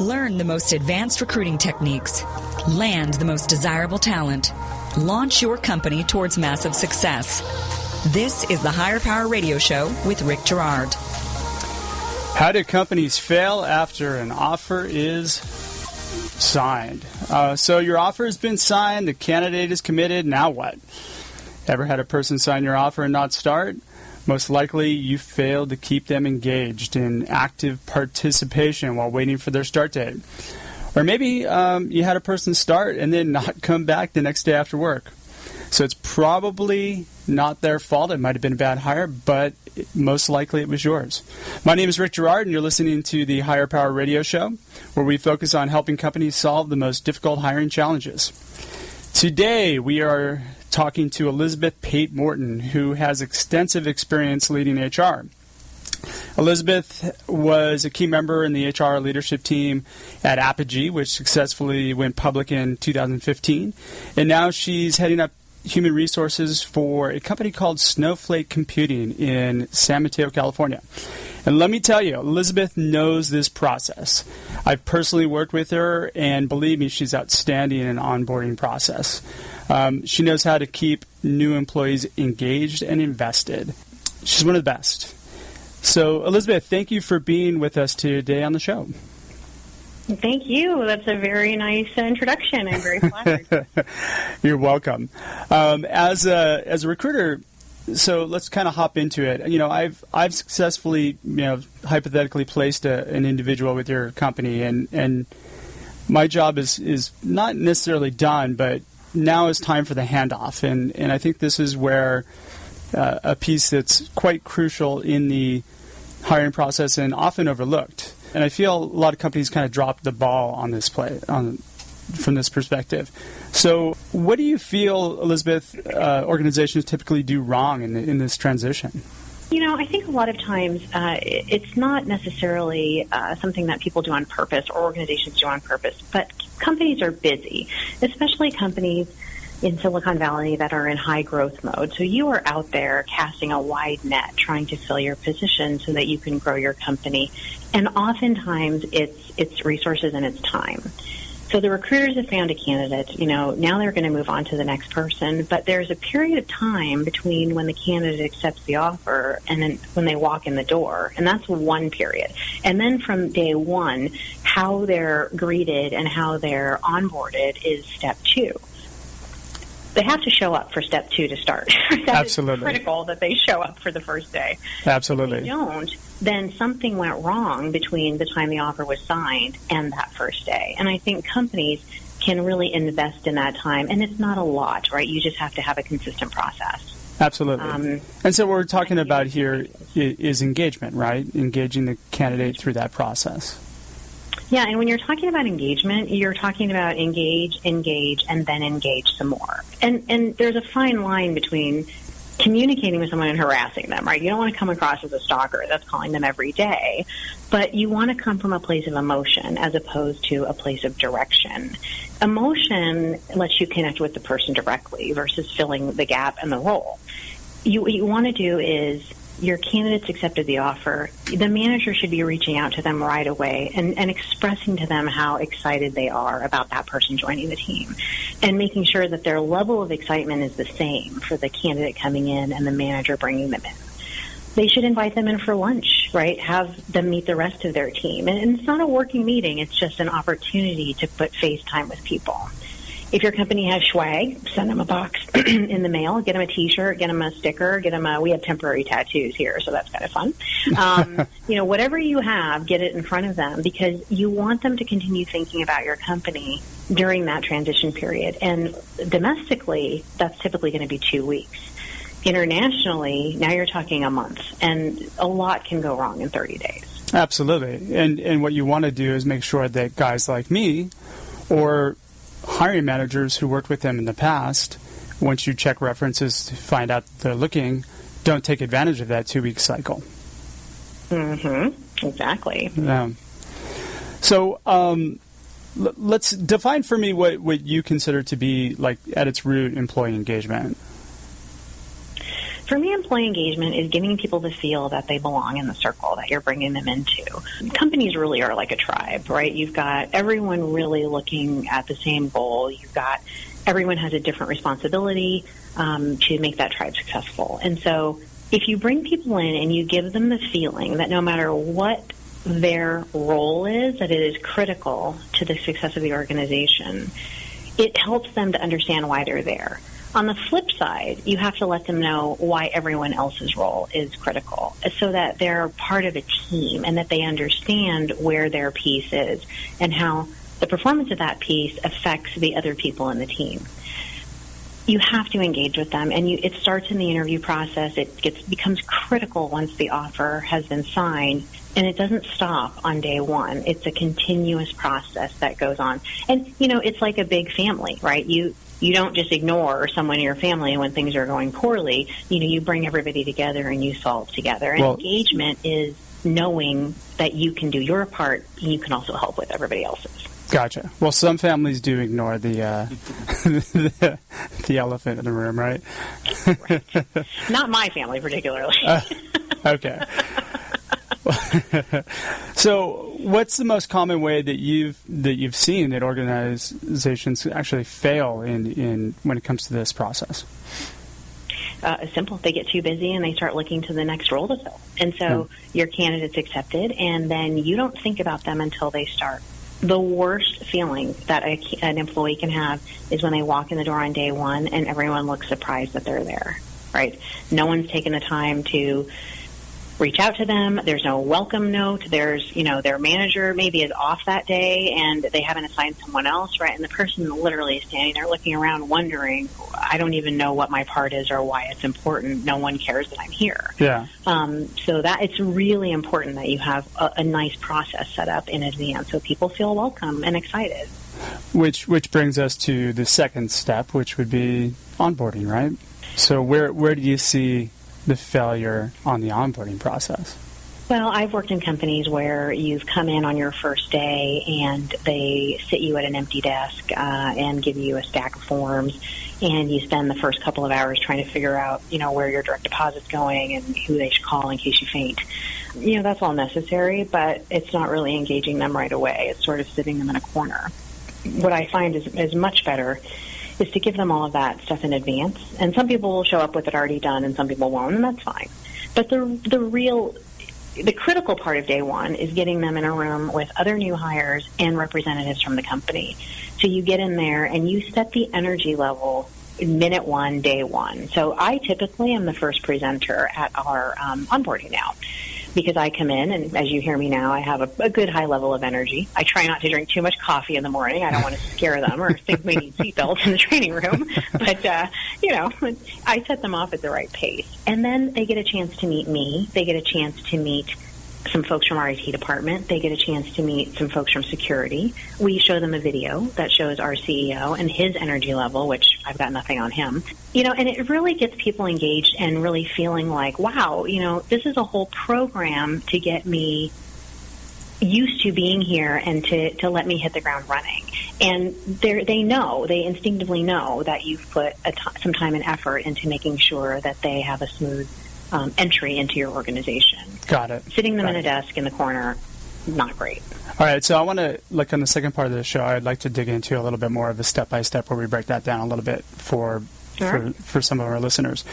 Learn the most advanced recruiting techniques. Land the most desirable talent. Launch your company towards massive success. This is the Higher Power Radio Show with Rick Girard. How do companies fail after an offer is signed? So your offer has been signed, the candidate is committed, now what? Ever had a person sign your offer and not start? Most likely you failed to keep them engaged in active participation while waiting for their start date. Or maybe you had a person start and then not come back the next day after work. So it's probably not their fault. It might have been a bad hire, but most likely it was yours. My name is Rick Girard, and you're listening to the Higher Power Radio Show, where we focus on helping companies solve the most difficult hiring challenges. Today, we are talking to Elizabeth Pate-Morton, who has extensive experience leading HR. Elizabeth was a key member in the HR leadership team at Apigee, which successfully went public in 2015. And now she's heading up human resources for a company called Snowflake Computing in San Mateo, California. And let me tell you, Elizabeth knows this process. I've personally worked with her, and believe me, she's outstanding in an onboarding process. She knows how to keep new employees engaged and invested. She's one of the best. So, Elizabeth, thank you for being with us today on the show. Thank you. That's a very nice introduction. I'm very flattered. You're welcome. As a recruiter, so let's kind of hop into it. You know, I've successfully, hypothetically placed an individual with your company, and my job is not necessarily done, but now is time for the handoff, and I think this is where a piece that's quite crucial in the hiring process and often overlooked. And I feel a lot of companies kind of drop the ball on this from this perspective. So what do you feel, Elizabeth, organizations typically do wrong in this transition? I think a lot of times it's not necessarily something that people do on purpose or organizations do on purpose, but companies are busy, especially companies in Silicon Valley that are in high growth mode. So you are out there casting a wide net, trying to fill your position so that you can grow your company. And oftentimes it's resources and it's time. So the recruiters have found a candidate, now they're going to move on to the next person, but there's a period of time between when the candidate accepts the offer and then when they walk in the door, and that's one period. And then from day one, how they're greeted and how they're onboarded is step two. They have to show up for step two to start. Absolutely. It's critical that they show up for the first day. Absolutely. If they don't, then something went wrong between the time the offer was signed and that first day. And I think companies can really invest in that time. And it's not a lot, right? You just have to have a consistent process. Absolutely. And so what we're talking about here is engagement, right? Engaging the candidate through that process. Yeah, and when you're talking about engagement, you're talking about engage, and then engage some more. And there's a fine line between communicating with someone and harassing them, right? You don't want to come across as a stalker that's calling them every day, but you want to come from a place of emotion as opposed to a place of direction. Emotion lets you connect with the person directly versus filling the gap and the role. What you want to do is your candidates accepted the offer. The manager should be reaching out to them right away and expressing to them how excited they are about that person joining the team and making sure that their level of excitement is the same for the candidate coming in and the manager bringing them in. They should invite them in for lunch, right? Have them meet the rest of their team. And it's not a working meeting. It's just an opportunity to put face time with people. If your company has swag, send them a box in the mail, get them a T-shirt, get them a sticker, we have temporary tattoos here, so that's kind of fun. Whatever you have, get it in front of them because you want them to continue thinking about your company during that transition period. And domestically, that's typically going to be 2 weeks. Internationally, now you're talking a month, and a lot can go wrong in 30 days. Absolutely. And what you want to do is make sure that guys like me or hiring managers who worked with them in the past, once you check references to find out they're looking, don't take advantage of that 2-week cycle. Mm-hmm. Exactly. Yeah. So let's define for me what you consider to be, like, at its root, employee engagement. For me, employee engagement is giving people the feel that they belong in the circle that you're bringing them into. Companies really are like a tribe, right? You've got everyone really looking at the same goal. You've got everyone has a different responsibility to make that tribe successful. And so if you bring people in and you give them the feeling that no matter what their role is, that it is critical to the success of the organization, it helps them to understand why they're there. On the flip side, you have to let them know why everyone else's role is critical so that they're part of a team and that they understand where their piece is and how the performance of that piece affects the other people in the team. You have to engage with them, and it starts in the interview process. It becomes critical once the offer has been signed, and it doesn't stop on day one. It's a continuous process that goes on. And, it's like a big family, right? You don't just ignore someone in your family when things are going poorly. You bring everybody together and you solve together. And engagement is knowing that you can do your part and you can also help with everybody else's. Gotcha. Well, some families do ignore the the elephant in the room, right? Right. Not my family particularly. Okay. So, what's the most common way that you've seen that organizations actually fail in when it comes to this process? It's simple. They get too busy and they start looking to the next role to fill. And so your candidate's accepted, and then you don't think about them until they start. The worst feeling that an employee can have is when they walk in the door on day one and everyone looks surprised that they're there, right? No one's taken the time to reach out to them. There's no welcome note. There's, their manager maybe is off that day and they haven't assigned someone else, right? And the person literally is standing there looking around wondering, I don't even know what my part is or why it's important. No one cares that I'm here. Yeah. So that it's really important that you have a nice process set up in advance so people feel welcome and excited. Which brings us to the second step, which would be onboarding, right? So where do you see the failure on the onboarding process? Well, I've worked in companies where you've come in on your first day and they sit you at an empty desk and give you a stack of forms, and you spend the first couple of hours trying to figure out, where your direct deposit's going and who they should call in case you faint. That's all necessary, but it's not really engaging them right away. It's sort of sitting them in a corner. What I find is much better is to give them all of that stuff in advance. And some people will show up with it already done and some people won't, and that's fine. But the critical part of day one is getting them in a room with other new hires and representatives from the company. So you get in there and you set the energy level minute one, day one. So I typically am the first presenter at our onboarding now, because I come in, and as you hear me now, I have a good high level of energy. I try not to drink too much coffee in the morning. I don't want to scare them or think we need seatbelts in the training room. But, I set them off at the right pace. And then they get a chance to meet me. They get a chance to meet some folks from our IT department. They get a chance to meet some folks from security. We show them a video that shows our CEO and his energy level, which I've got nothing on him. And it really gets people engaged and really feeling like, wow, this is a whole program to get me used to being here and to let me hit the ground running. And they instinctively know that you've put some time and effort into making sure that they have a smooth entry into your organization. Got it. Sitting them in a desk in the corner, not great. All right, so I want to, on the second part of the show, I'd like to dig into a little bit more of a step-by-step where we break that down a little bit for some of our listeners.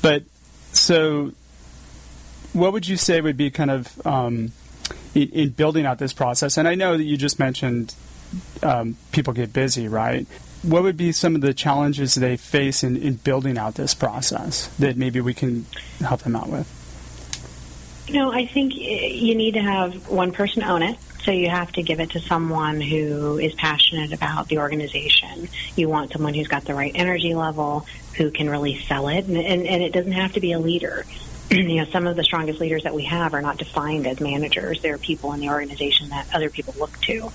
But, so, what would you say would be kind of, in building out this process, and I know that you just mentioned people get busy, right? What would be some of the challenges they face in building out this process that maybe we can help them out with? I think you need to have one person own it. So you have to give it to someone who is passionate about the organization. You want someone who's got the right energy level, who can really sell it, and it doesn't have to be a leader. Some of the strongest leaders that we have are not defined as managers. They're people in the organization that other people look to.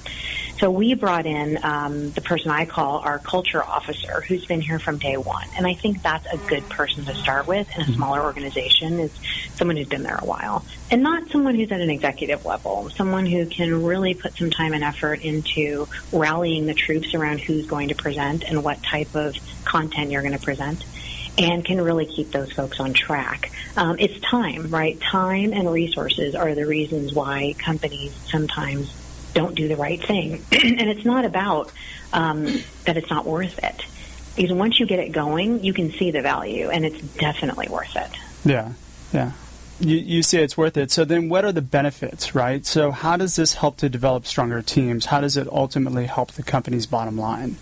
So we brought in the person I call our culture officer, who's been here from day one. And I think that's a good person to start with in a smaller organization, is someone who's been there a while. And not someone who's at an executive level, someone who can really put some time and effort into rallying the troops around who's going to present and what type of content you're going to present. and can really keep those folks on track. It's time, right? Time and resources are the reasons why companies sometimes don't do the right thing. And it's not about that it's not worth it. Because once you get it going, you can see the value, and it's definitely worth it. Yeah, yeah. You say it's worth it. So then what are the benefits, right? So how does this help to develop stronger teams? How does it ultimately help the company's bottom line?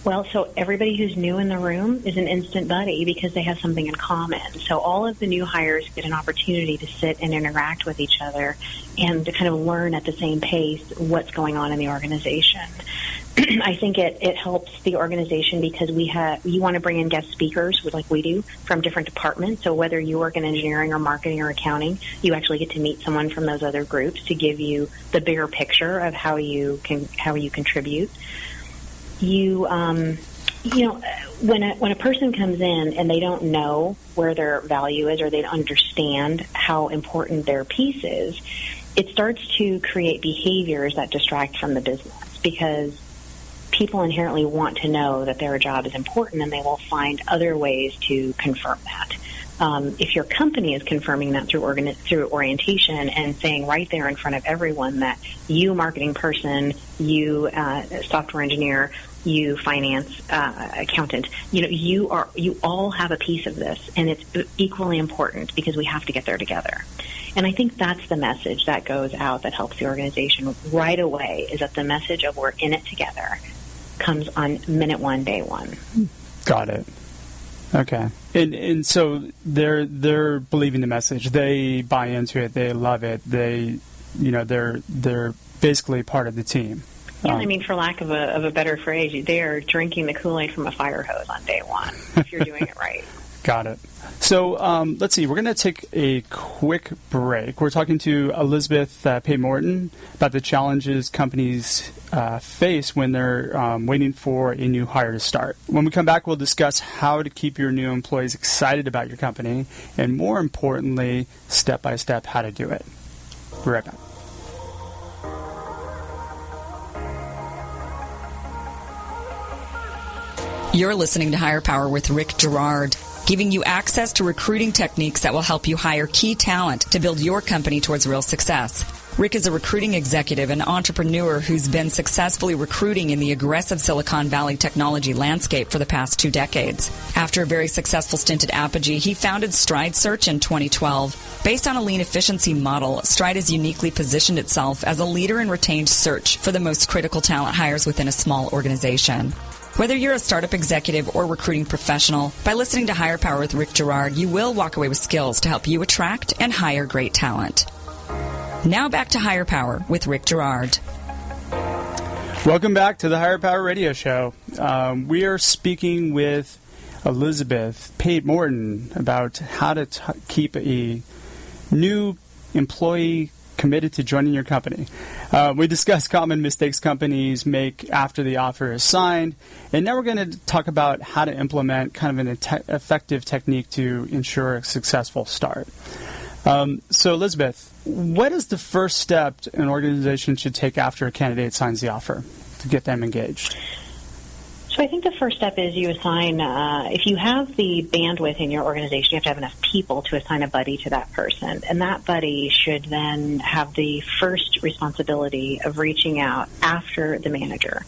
Well, so everybody who's new in the room is an instant buddy because they have something in common. So all of the new hires get an opportunity to sit and interact with each other and to kind of learn at the same pace what's going on in the organization. I think it helps the organization because you want to bring in guest speakers like we do from different departments. So whether you work in engineering or marketing or accounting, you actually get to meet someone from those other groups to give you the bigger picture of how you contribute. When a person comes in and they don't know where their value is or they don't understand how important their piece is, it starts to create behaviors that distract from the business because people inherently want to know that their job is important and they will find other ways to confirm that. If your company is confirming that through orientation and saying right there in front of everyone that you marketing person, you software engineer, you finance accountant, you all have a piece of this, and it's equally important because we have to get there together. And I think that's the message that goes out that helps the organization right away, is that the message of we're in it together comes on minute one, day one. Got it. Okay. And so they're believing the message. They buy into it. They love it. They're basically part of the team. Yeah, I mean, for lack of a better phrase, they are drinking the Kool-Aid from a fire hose on day one if you're doing it right. Got it. So let's see. We're going to take a quick break. We're talking to Elizabeth Pate-Morton about the challenges companies face when they're waiting for a new hire to start. When we come back, we'll discuss how to keep your new employees excited about your company and, more importantly, step-by-step how to do it. We'll be right back. You're listening to Higher Power with Rick Girard, giving you access to recruiting techniques that will help you hire key talent to build your company towards real success. Rick is a recruiting executive and entrepreneur who's been successfully recruiting in the aggressive Silicon Valley technology landscape for the past 2 decades. After a very successful stint at Apigee, he founded Stride Search in 2012. Based on a lean efficiency model, Stride has uniquely positioned itself as a leader in retained search for the most critical talent hires within a small organization. Whether you're a startup executive or recruiting professional, by listening to Higher Power with Rick Girard, you will walk away with skills to help you attract and hire great talent. Now back to Higher Power with Rick Girard. Welcome back to the Higher Power Radio Show. We are speaking with Elizabeth Pate-Morton about how to keep a new employee committed to joining your company. We discussed common mistakes companies make after the offer is signed, and now we're going to talk about how to implement kind of an effective technique to ensure a successful start. So, Elizabeth, what is the first step an organization should take after a candidate signs the offer to get them engaged? So I think the first step is you assign, if you have the bandwidth in your organization, you have to have enough people to assign a buddy to that person. And that buddy should then have the first responsibility of reaching out after the manager.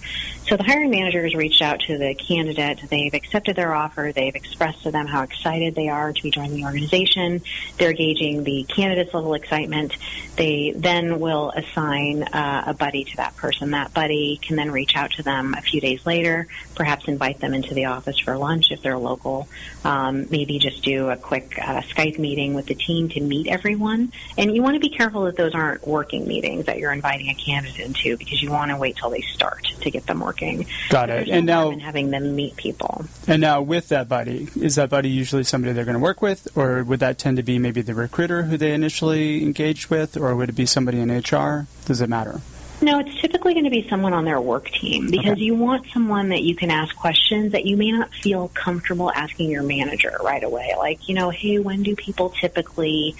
So the hiring manager has reached out to the candidate. They've accepted their offer. They've expressed to them how excited they are to be joining the organization. They're gauging the candidate's level of excitement. They then will assign a buddy to that person. That buddy can then reach out to them a few days later, perhaps invite them into the office for lunch if they're local, maybe just do a quick Skype meeting with the team to meet everyone. And you want to be careful that those aren't working meetings that you're inviting a candidate into, because you want to wait till they start to get them working. Got it. And now having them meet people. And now with that buddy, is that buddy usually somebody they're going to work with, or would that tend to be maybe the recruiter who they initially engaged with, or would it be somebody in HR? Does it matter? No, it's typically going to be someone on their work team because you want someone that you can ask questions that you may not feel comfortable asking your manager right away. Like, hey, when do people typically,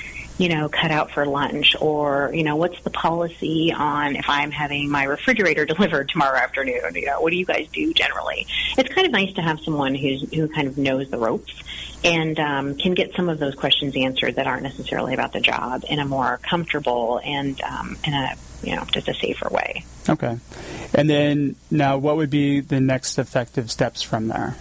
cut out for lunch? Or, what's the policy on if I'm having my refrigerator delivered tomorrow afternoon? What do you guys do generally? It's kind of nice to have someone who kind of knows the ropes and can get some of those questions answered that aren't necessarily about the job in a more comfortable and in a just a safer way. Okay. And then now what would be the next effective steps from there?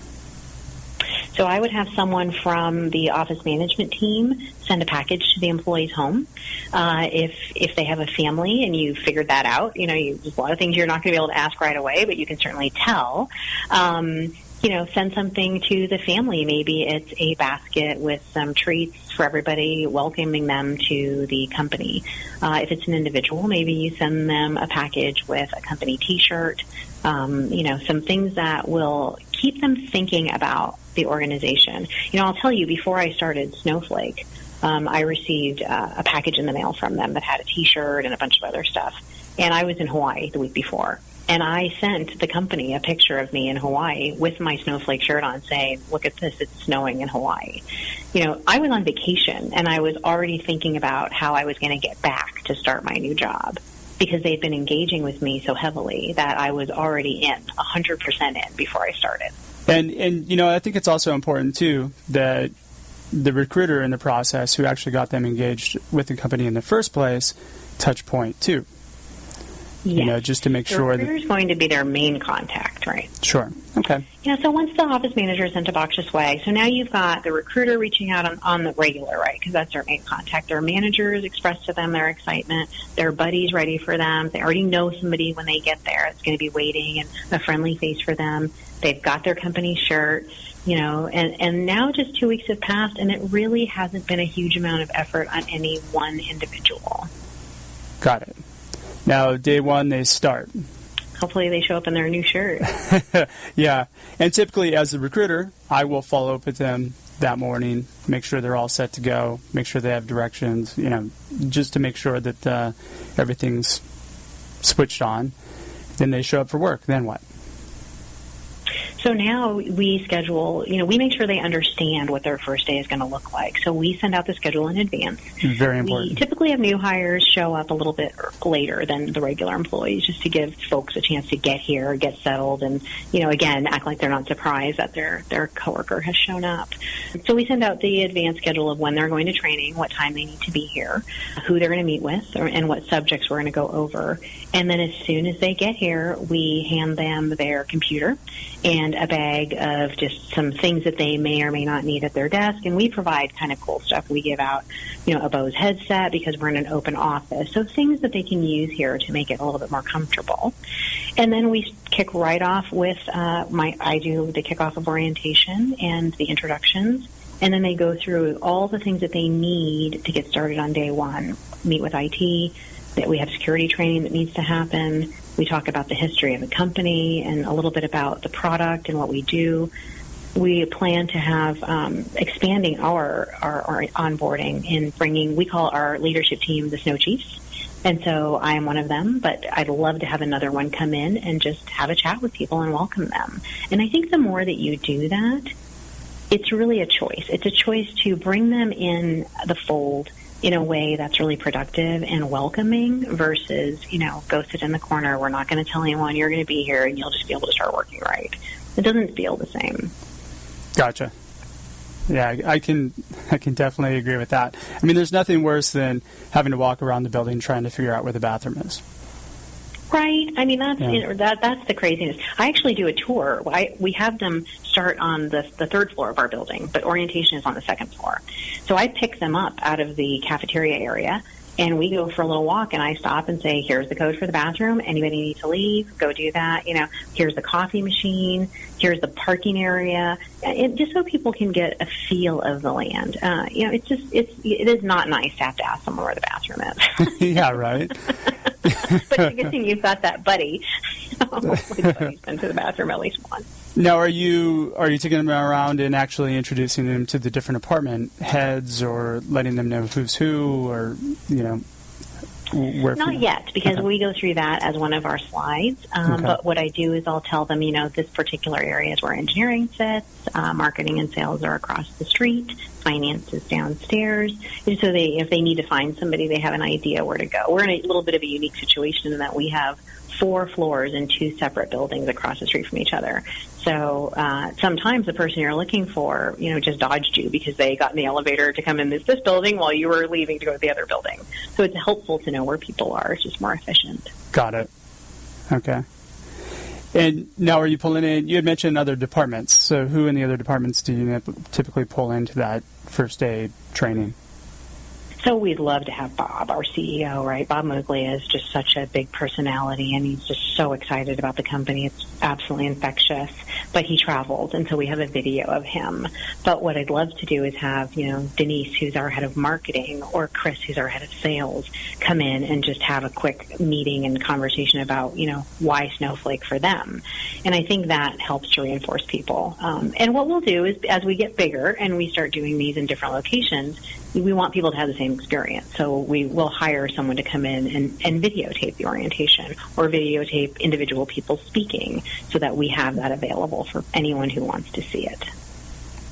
So I would have someone from the office management team send a package to the employee's home. If they have a family and you figured that out, there's a lot of things you're not going to be able to ask right away, but you can certainly tell. Send something to the family. Maybe it's a basket with some treats for everybody, welcoming them to the company. If it's an individual, maybe you send them a package with a company T-shirt, some things that will keep them thinking about the organization. I'll tell you, before I started Snowflake, I received a package in the mail from them that had a T-shirt and a bunch of other stuff. And I was in Hawaii the week before. And I sent the company a picture of me in Hawaii with my Snowflake shirt on saying, look at this, it's snowing in Hawaii. I was on vacation and I was already thinking about how I was going to get back to start my new job because they'd been engaging with me so heavily that I was already 100% in before I started. And I think it's also important, too, that the recruiter in the process who actually got them engaged with the company in the first place, touch point, too. Yes. Just to make sure. The recruiter is going to be their main contact, right? Sure. Okay. So once the office manager sent a box this way, so now you've got the recruiter reaching out on the regular, right? Because that's their main contact. Their managers express to them their excitement. Their buddies ready for them. They already know somebody when they get there. It's going to be waiting and a friendly face for them. They've got their company shirt, and now just 2 weeks have passed, and it really hasn't been a huge amount of effort on any one individual. Got it. Now, day one, they start. Hopefully they show up in their new shirt. Yeah. And typically, as the recruiter, I will follow up with them that morning, make sure they're all set to go, make sure they have directions, just to make sure that everything's switched on. Then they show up for work. Then what? So now we schedule, we make sure they understand what their first day is going to look like. So we send out the schedule in advance. Very important. We typically have new hires show up a little bit later than the regular employees just to give folks a chance to get here, get settled, and, again, act like they're not surprised that their coworker has shown up. So we send out the advance schedule of when they're going to training, what time they need to be here, who they're going to meet with, and what subjects we're going to go over. And then as soon as they get here, we hand them their computer and a bag of just some things that they may or may not need at their desk. And we provide kind of cool stuff. We give out, a Bose headset because we're in an open office. So things that they can use here to make it a little bit more comfortable. And then we kick right off with I do the kickoff of orientation and the introductions. And then they go through all the things that they need to get started on day one. Meet with IT, that we have security training that needs to happen. We talk about the history of the company and a little bit about the product and what we do. We plan to have expanding our onboarding and bringing, we call our leadership team the Snow Chiefs. And so I am one of them, but I'd love to have another one come in and just have a chat with people and welcome them. And I think the more that you do that, it's really a choice. It's a choice to bring them in the fold in a way that's really productive and welcoming versus, go sit in the corner. We're not going to tell anyone you're going to be here and you'll just be able to start working right. It doesn't feel the same. Gotcha. Yeah, I can definitely agree with that. I mean, there's nothing worse than having to walk around the building trying to figure out where the bathroom is. Right. I mean, that's the craziness. I actually do a tour. We have them start on the third floor of our building, but orientation is on the second floor. So I pick them up out of the cafeteria area, and we go for a little walk, and I stop and say, here's the code for the bathroom. Anybody need to leave? Go do that. Here's the coffee machine. Here's the parking area. Just so people can get a feel of the land. It is not nice to have to ask someone where the bathroom is. Yeah, right. But it's a good thing you've got that buddy. Hopefully the buddy's been to the bathroom at least once. Now, are you taking them around and actually introducing them to the different department heads or letting them know who's who or, Not yet, because we go through that as one of our slides. But what I do is I'll tell them, this particular area is where engineering sits, marketing and sales are across the street, finance is downstairs. And so if they need to find somebody, they have an idea where to go. We're in a little bit of a unique situation in that we have 4 floors in 2 separate buildings across the street from each other. So sometimes the person you're looking for, just dodged you because they got in the elevator to come in this building while you were leaving to go to the other building. So it's helpful to know where people are. It's just more efficient. Got it. Okay. And now are you pulling in, you had mentioned other departments. So who in the other departments do you typically pull into that first aid training? So we'd love to have Bob, our CEO, right? Bob Muglia is just such a big personality, and he's just so excited about the company. It's absolutely infectious. But he travels, and so we have a video of him. But what I'd love to do is have, Denise, who's our head of marketing, or Chris, who's our head of sales, come in and just have a quick meeting and conversation about, why Snowflake for them. And I think that helps to reinforce people. And what we'll do is, as we get bigger and we start doing these in different locations, we want people to have the same experience. So we will hire someone to come in and videotape the orientation or videotape individual people speaking so that we have that available for anyone who wants to see it.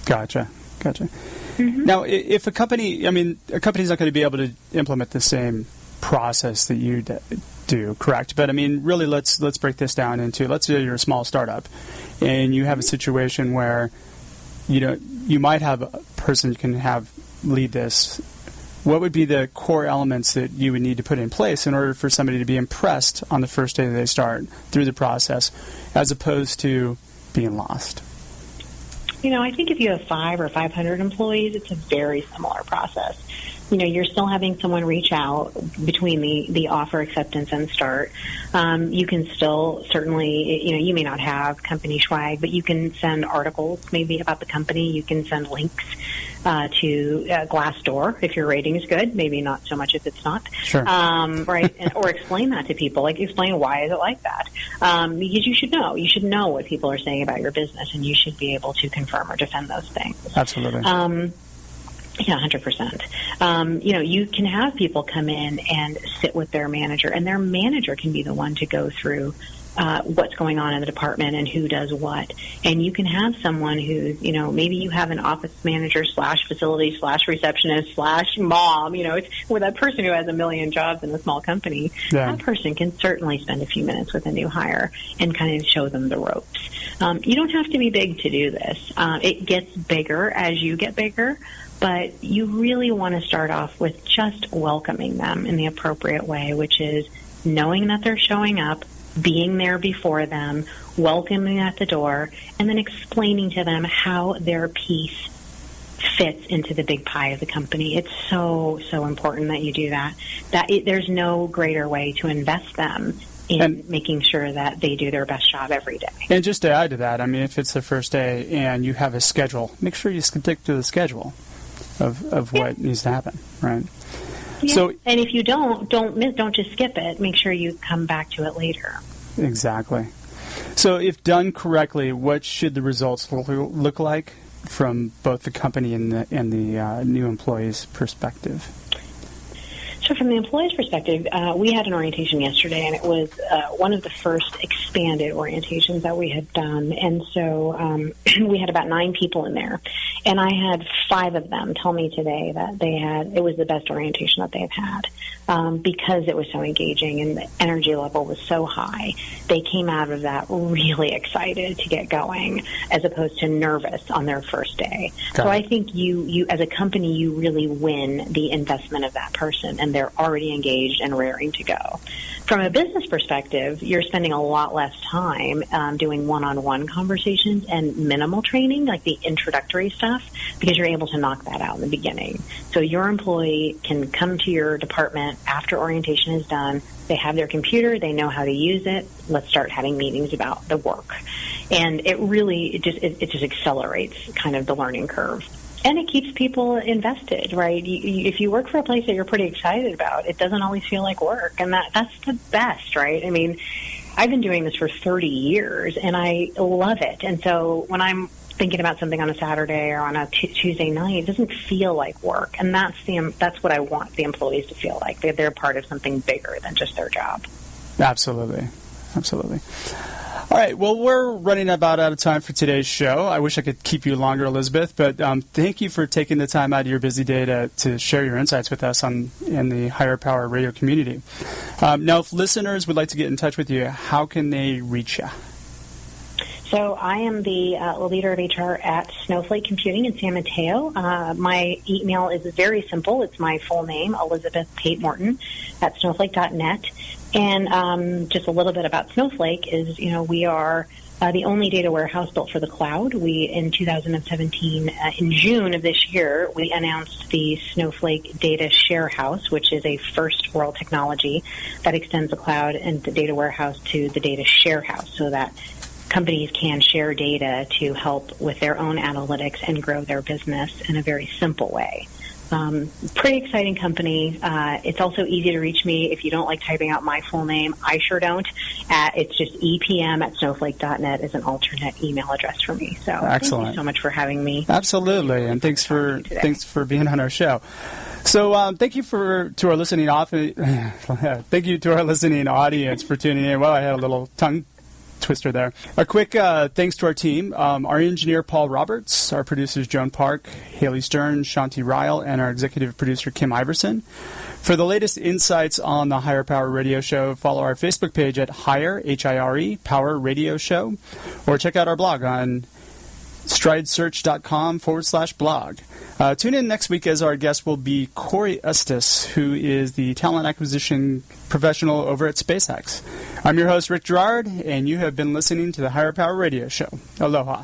Gotcha. Mm-hmm. Now, if a company's not going to be able to implement the same process that you do, correct? But really, let's break this down into, let's say you're a small startup and you have a situation where, you might have a person can lead this. What would be the core elements that you would need to put in place in order for somebody to be impressed on the first day that they start through the process, as opposed to being lost? I think if you have 5 or 500 employees, it's a very similar process. You're still having someone reach out between the offer acceptance and start. You can still certainly, you may not have company swag, but you can send articles maybe about the company. You can send links to Glassdoor if your rating is good. Maybe not so much if it's not. Sure. Right? Or explain that to people. Explain why is it like that? Because you should know. You should know what people are saying about your business, and you should be able to confirm or defend those things. Absolutely. Yeah, 100%. You can have people come in and sit with their manager, and their manager can be the one to go through what's going on in the department and who does what. And you can have someone who's, maybe you have an office manager / facility / receptionist / mom, it's with that person who has a million jobs in a small company. Yeah. That person can certainly spend a few minutes with a new hire and kind of show them the ropes. You don't have to be big to do this. It gets bigger as you get bigger. But you really want to start off with just welcoming them in the appropriate way, which is knowing that they're showing up, being there before them, welcoming at the door, and then explaining to them how their piece fits into the big pie of the company. It's so, so important that you do that. There's no greater way to invest them in making sure that they do their best job every day. And just to add to that, if it's the first day and you have a schedule, make sure you stick to the schedule of what needs to happen, right? Yeah. So, and if you don't just skip it. Make sure you come back to it later. Exactly. So, if done correctly, what should the results look like from both the company and the new employee's perspective? So from the employee's perspective, we had an orientation yesterday, and it was one of the first expanded orientations that we had done. And so we had about 9 people in there. And I had 5 of them tell me today that it was the best orientation that they've had because it was so engaging and the energy level was so high. They came out of that really excited to get going as opposed to nervous on their first day. So I think you as a company, you really win the investment of that person, and they're already engaged and raring to go. From a business perspective, you're spending a lot less time doing one-on-one conversations and minimal training, like the introductory stuff, because you're able to knock that out in the beginning. So your employee can come to your department after orientation is done. They have their computer. They know how to use it. Let's start having meetings about the work. And it just accelerates kind of the learning curve. And it keeps people invested, right? If you work for a place that you're pretty excited about, it doesn't always feel like work. And that's the best, right? I've been doing this for 30 years, and I love it. And so when I'm thinking about something on a Saturday or on a Tuesday night. It doesn't feel like work, and that's what I want the employees to feel like. They're part of something bigger than just their job. Absolutely. All right, well, we're running about out of time for today's show. I wish I could keep you longer, Elizabeth, but thank you for taking the time out of your busy day to share your insights with us in the Higher Power radio community. Now, if listeners would like to get in touch with you, how can they reach you? So I am the leader of HR at Snowflake Computing in San Mateo. My email is very simple. It's my full name, Elizabeth Pate-Morton at snowflake.net. And just a little bit about Snowflake is, we are the only data warehouse built for the cloud. In 2017, in June of this year, we announced the Snowflake Data Share House, which is a first world technology that extends the cloud and the data warehouse to the data share house so that companies can share data to help with their own analytics and grow their business in a very simple way. Pretty exciting company. It's also easy to reach me if you don't like typing out my full name. I sure don't. It's just epm@snowflake.net is an alternate email address for me. So excellent. Thank you so much for having me. Absolutely, and thanks for being on our show. So thank you to our listening thank you to our listening audience for tuning in. Well, I had a little tongue twister there. A quick thanks to our team, our engineer Paul Roberts, our producers Joan Park, Haley Stern, Shanti Ryle, and our executive producer Kim Iverson. For the latest insights on the Higher Power Radio Show, follow our Facebook page at Higher, H-I-R-E, Power Radio Show, or check out our blog on stridesearch.com/blog. Tune in next week as our guest will be Corey Estes, who is the talent acquisition professional over at SpaceX. I'm your host, Rick Girard, and you have been listening to the Higher Power Radio Show. Aloha.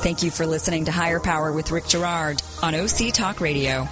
Thank you for listening to Higher Power with Rick Girard on OC Talk Radio.